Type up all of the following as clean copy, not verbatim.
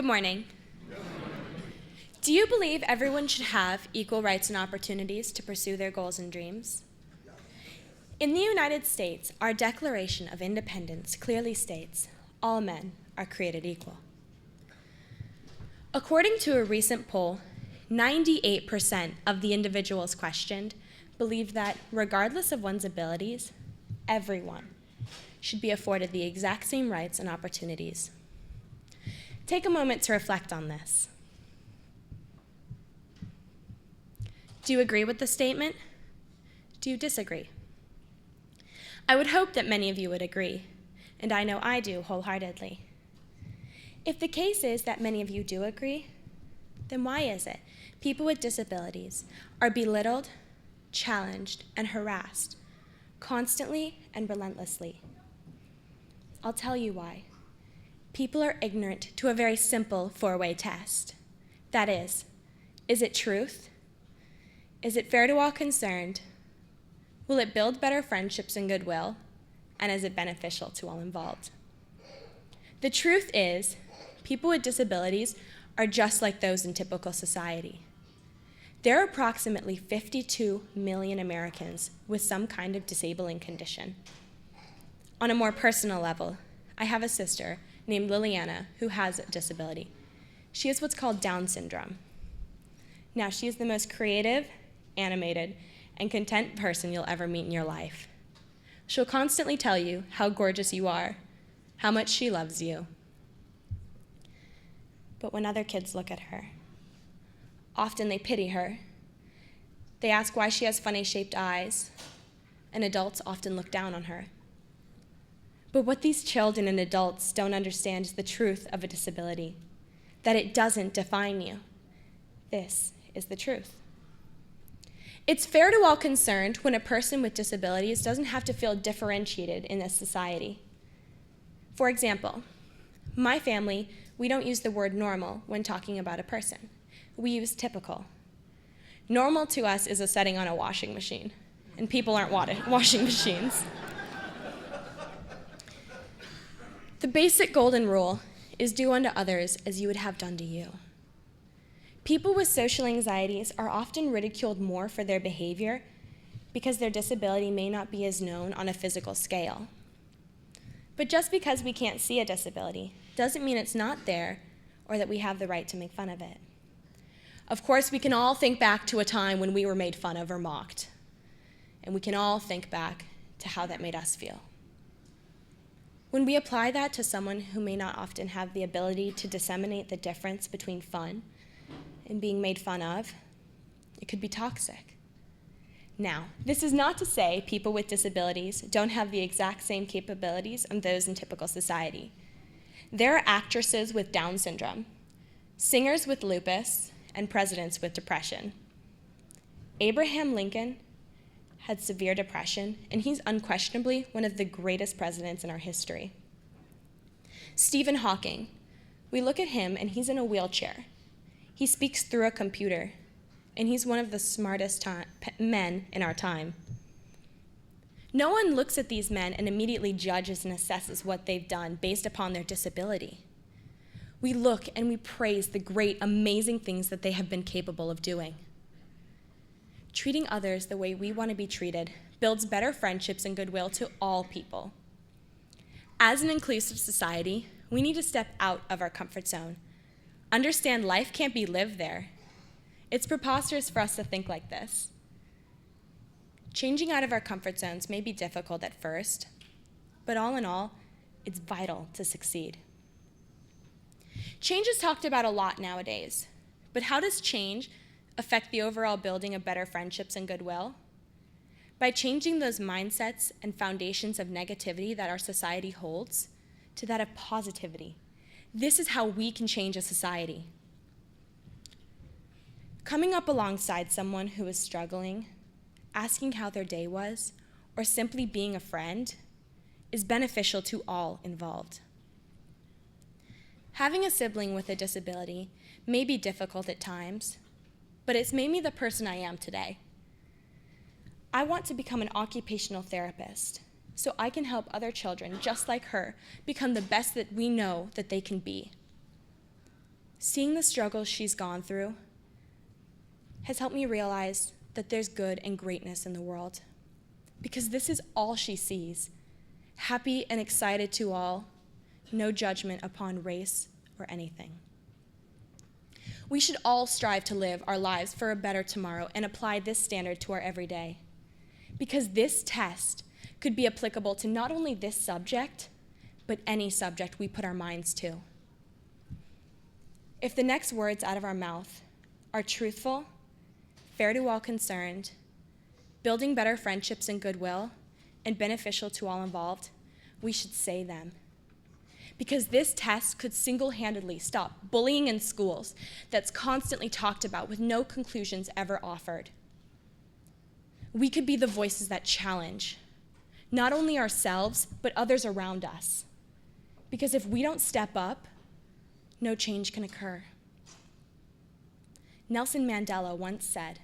morning. Do you believe everyone should have equal rights and opportunities to pursue their goals and dreams? In the United States, our Declaration of Independence clearly states, all men are created equal. According to a recent poll, 98% of the individuals questioned believed that, regardless of one's abilities, everyone should be afforded the exact same rights and opportunities. Take a moment to reflect on this. Do you agree with the statement? Do you disagree? I would hope that many of you would agree, and I know I do wholeheartedly. If the case is that many of you do agree, then why is it people with disabilities are belittled, challenged, and harassed constantly and relentlessly? I'll tell you why. People are ignorant to a very simple four-way test. That is it truth? Is it fair to all concerned? Will it build better friendships and goodwill? And is it beneficial to all involved? The truth is, people with disabilities are just like those in typical society. There are approximately 52 million Americans with some kind of disabling condition. On a more personal level, I have a sister named Liliana who has a disability. She has what's called Down syndrome. Now, she is the most creative, animated, and content person you'll ever meet in your life. She'll constantly tell you how gorgeous you are, how much she loves you. But when other kids look at her, often they pity her. They ask why she has funny-shaped eyes, and adults often look down on her. But what these children and adults don't understand is the truth of a disability, that it doesn't define you. This is the truth. It's fair to all concerned when a person with disabilities doesn't have to feel differentiated in this society. For example, my family, we don't use the word normal when talking about a person. We use typical. Normal to us is a setting on a washing machine, and people aren't washing machines. The basic golden rule is do unto others as you would have done to you. People with social anxieties are often ridiculed more for their behavior because their disability may not be as known on a physical scale. But just because we can't see a disability doesn't mean it's not there or that we have the right to make fun of it. Of course, we can all think back to a time when we were made fun of or mocked, and we can all think back to how that made us feel. When we apply that to someone who may not often have the ability to disseminate the difference between fun and being made fun of, it could be toxic. Now, this is not to say people with disabilities don't have the exact same capabilities as those in typical society. There are actresses with Down syndrome, singers with lupus, and presidents with depression. Abraham Lincoln had severe depression, and he's unquestionably one of the greatest presidents in our history. Stephen Hawking, we look at him and he's in a wheelchair. He speaks through a computer, and he's one of the smartest men in our time. No one looks at these men and immediately judges and assesses what they've done based upon their disability. We look and we praise the great, amazing things that they have been capable of doing. Treating others the way we want to be treated builds better friendships and goodwill to all people. As an inclusive society, we need to step out of our comfort zone. Understand life can't be lived there. It's preposterous for us to think like this. Changing out of our comfort zones may be difficult at first, but all in all, it's vital to succeed. Change is talked about a lot nowadays, but how does change affect the overall building of better friendships and goodwill? By changing those mindsets and foundations of negativity that our society holds to that of positivity. This is how we can change a society. Coming up alongside someone who is struggling, asking how their day was, or simply being a friend is beneficial to all involved. Having a sibling with a disability may be difficult at times, but it's made me the person I am today. I want to become an occupational therapist so I can help other children just like her become the best that we know that they can be. Seeing the struggles she's gone through has helped me realize that there's good and greatness in the world, because this is all she sees. Happy and excited to all, no judgment upon race or anything. We should all strive to live our lives for a better tomorrow and apply this standard to our everyday, because this test could be applicable to not only this subject, but any subject we put our minds to. If the next words out of our mouth are truthful, fair to all concerned, building better friendships and goodwill, and beneficial to all involved, we should say them. Because this test could single-handedly stop bullying in schools that's constantly talked about with no conclusions ever offered. We could be the voices that challenge, not only ourselves, but others around us. Because if we don't step up, no change can occur. Nelson Mandela once said,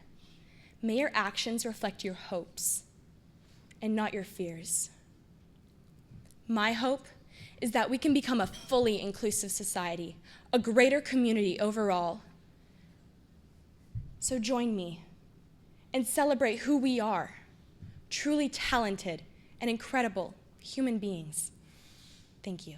"May your actions reflect your hopes and not your fears." My hope is that we can become a fully inclusive society, a greater community overall. So join me and celebrate who we are, truly talented and incredible human beings. Thank you.